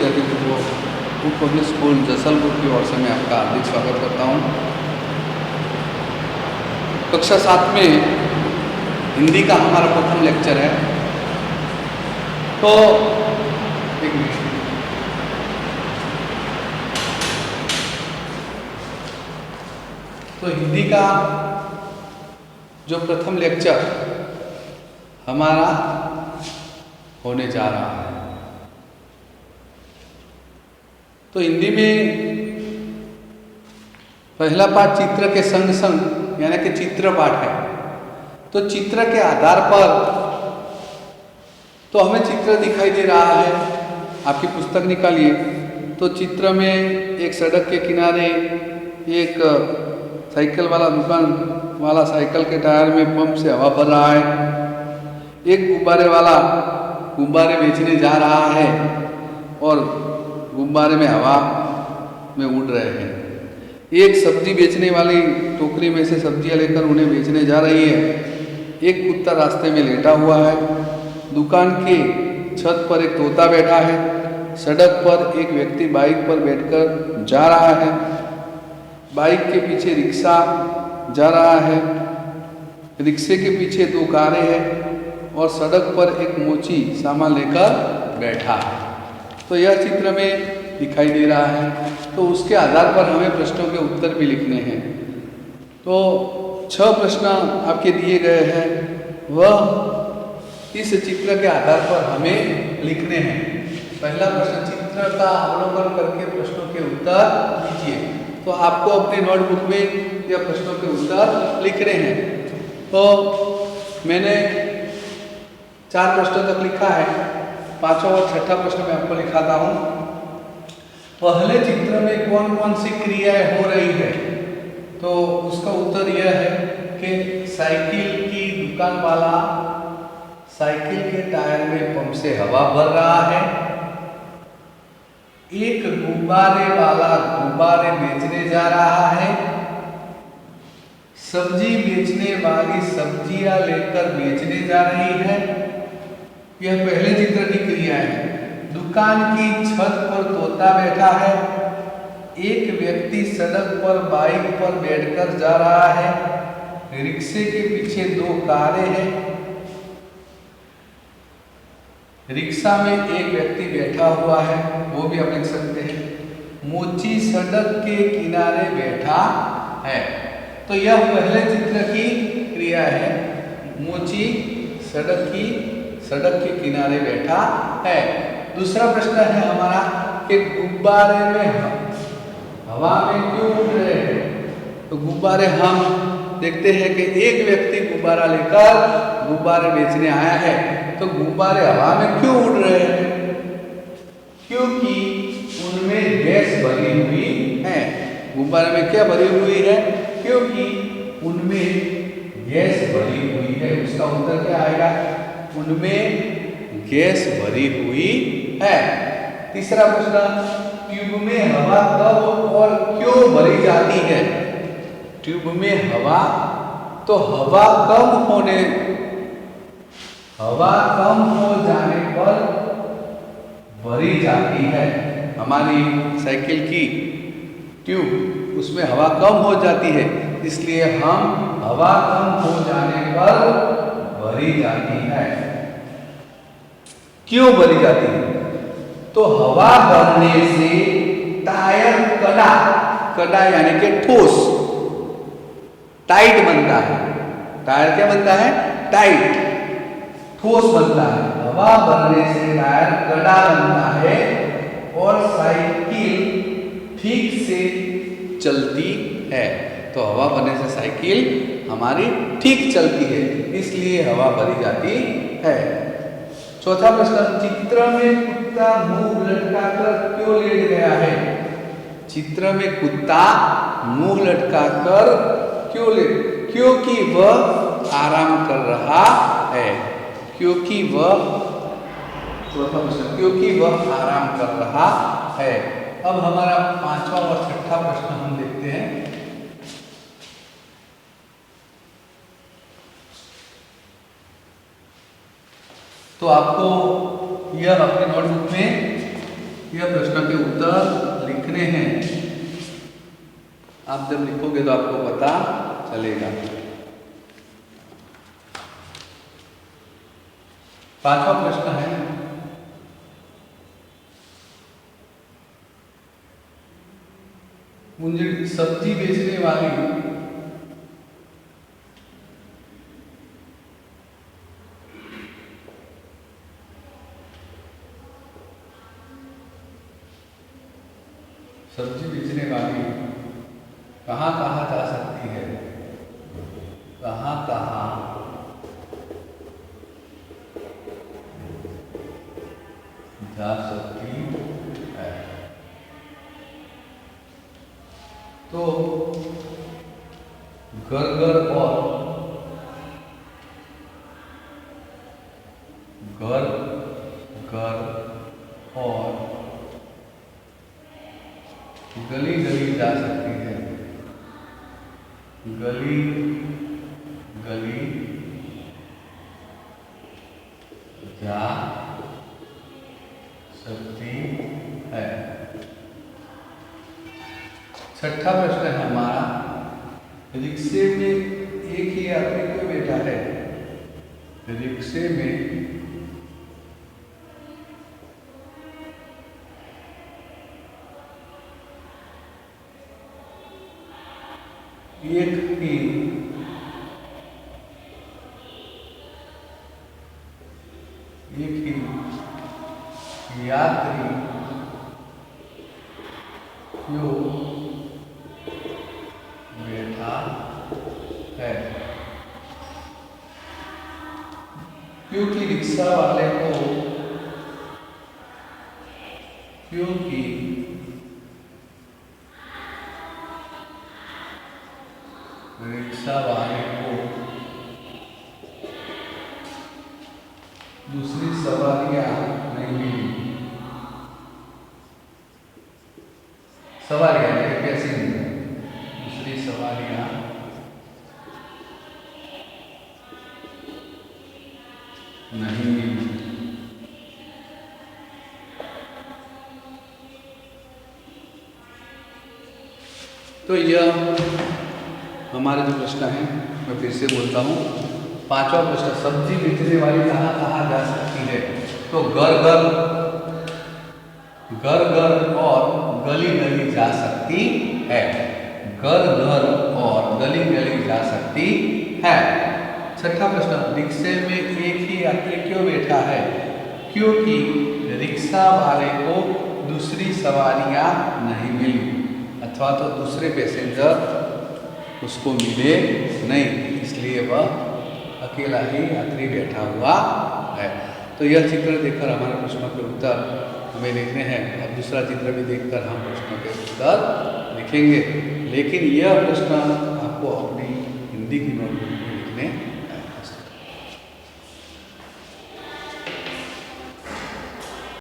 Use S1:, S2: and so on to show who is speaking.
S1: विद्यार्थी को food public school जसलपुर की ओर से मैं आपका हार्दिक स्वागत करता हूँ। कक्षा 7 में हिंदी का हमारा प्रथम लेक्चर है। तो एक मिनट, तो हिंदी का जो प्रथम लेक्चर हमारा होने जा रहा है। तो हिंदी में पहला पाठ चित्र के संग संग यानी कि चित्र पाठ है। तो चित्र के आधार पर तो हमें चित्र दिखाई दे रहा है। आपकी पुस्तक निकालिए। तो चित्र में एक सड़क के किनारे एक साइकिल वाला दुकान वाला साइकिल के टायर में पंप से हवा भर रहा है। एक गुब्बारे वाला गुब्बारे बेचने जा रहा है और गुब्बारे में हवा में उड़ रहे हैं। एक सब्जी बेचने वाली टोकरी में से सब्जियां लेकर उन्हें बेचने जा रही है। एक कुत्ता रास्ते में लेटा हुआ है। दुकान के छत पर एक तोता बैठा है। सड़क पर एक व्यक्ति बाइक पर बैठकर जा रहा है। बाइक के पीछे रिक्शा जा रहा है। रिक्शे के पीछे 2 कारें हैं और सड़क पर एक मोची सामान लेकर बैठा है। तो यह चित्र में दिखाई दे रहा है। तो उसके आधार पर हमें प्रश्नों के उत्तर भी लिखने हैं। तो 6 प्रश्न आपके दिए गए हैं, वह इस चित्र के आधार पर हमें लिखने हैं। पहला प्रश्न, चित्र का अवलोकन करके प्रश्नों के उत्तर लीजिए। तो आपको अपने नोटबुक में यह प्रश्नों के उत्तर लिखने हैं। तो मैंने 4 प्रश्नों तक लिखा है। 5वां और 6ठा प्रश्न मैं आपको लिखाता हूँ। पहले चित्र में कौन कौन सी क्रियाएं हो रही है? तो उसका उत्तर यह है कि साइकिल की दुकान वाला साइकिल के टायर में पंप से हवा भर रहा है। एक गुब्बारे वाला गुब्बारे बेचने जा रहा है। सब्जी बेचने वाली सब्जियां लेकर बेचने जा रही है। यह पहले चित्र की क्रिया है। दुकान की छत पर तोता बैठा है। एक व्यक्ति सड़क पर बाइक पर बैठकर जा रहा है। रिक्शे के पीछे 2 कारें हैं। रिक्शा में एक व्यक्ति बैठा हुआ है, वो भी आप लिख सकते हैं। मोची सड़क के किनारे बैठा है। तो यह पहले चित्र की क्रिया है। मोची सड़क के किनारे बैठा है। दूसरा प्रश्न है हमारा कि गुब्बारे में हवा में क्यों उड़ रहे हैं? तो गुब्बारे हम देखते हैं कि एक व्यक्ति गुब्बारा लेकर गुब्बारे बेचने आया है। तो गुब्बारे हवा में क्यों उड़ रहे हैं? क्योंकि उनमें गैस भरी हुई है। गुब्बारे में क्या भरी हुई है? क्योंकि उनमें गैस भरी हुई है। उसका उत्तर क्या आएगा? उनमें गैस भरी हुई है। तीसरा प्रश्न, ट्यूब में हवा कब और क्यों भरी जाती है? ट्यूब में हवा हवा कम हो जाने पर भरी जाती है। हमारी साइकिल की ट्यूब, उसमें हवा कम हो जाती है, इसलिए हम हवा कम हो जाने पर भरी जाती है। क्यों भरी जाती है? तो हवा भरने से टायर कड़ा यानी कि ठोस, टाइट बनता है। टायर क्या बनता है? टाइट, ठोस बनता है। हवा भरने से टायर कड़ा बनता है और साइकिल ठीक से चलती है। तो हवा भरने से साइकिल हमारी ठीक चलती है, इसलिए हवा भरी जाती है। चौथा प्रश्न, चित्र में कुत्ता मुंह लटकाकर क्यों लेट गया है? चित्र में कुत्ता मुंह लटकाकर क्यों लेट? क्योंकि वह आराम कर रहा है। क्योंकि वह आराम कर रहा है। अब हमारा 5वां और 6ठा प्रश्न हम देखते हैं। तो आपको यह अपने नोटबुक में यह प्रश्न के उत्तर लिखने हैं। आप जब लिखोगे तो आपको पता चलेगा। पांचवा प्रश्न है, मुझे सब्जी बेचने वाली कहाँ कहाँ जा सकती है? कहाँ कहाँ जा सकती है? तो घर घर और घर घर और गली गली जा सकती है। गली गली जा सकती है। छठा प्रश्न है हमारा, रिक्शे में एक ही यात्री क्यों बैठा है? रिक्शे में एक ही यात्री क्यों बैठा है? क्योंकि रिक्शा वाले को दूसरी सवारियां नहीं मिली। सवारियां कैसी दूसरी सवारियां नहीं मिली। तो यह हमारे जो प्रश्न है, मैं फिर से बोलता हूँ। पांचवा प्रश्न, सब्जी बेचने वाली कहाँ कहाँ जा सकती है? तो घर घर और गली गली जा सकती है। घर घर और गली गली जा सकती है। छठा प्रश्न, रिक्शे में एक ही यात्री क्यों बैठा है? क्योंकि रिक्शा वाले को दूसरी सवारियां नहीं मिली, अथवा तो दूसरे पैसेंजर उसको मिले नहीं, इसलिए वह अकेला ही यात्री बैठा हुआ है। तो यह चित्र देखकर हमारे प्रश्नों के उत्तर हमें लिखने हैं। अब दूसरा चित्र भी देखकर हम प्रश्नों के उत्तर लिखेंगे, लेकिन यह प्रश्न आपको अपनी हिंदी की नोटबुक में लिखने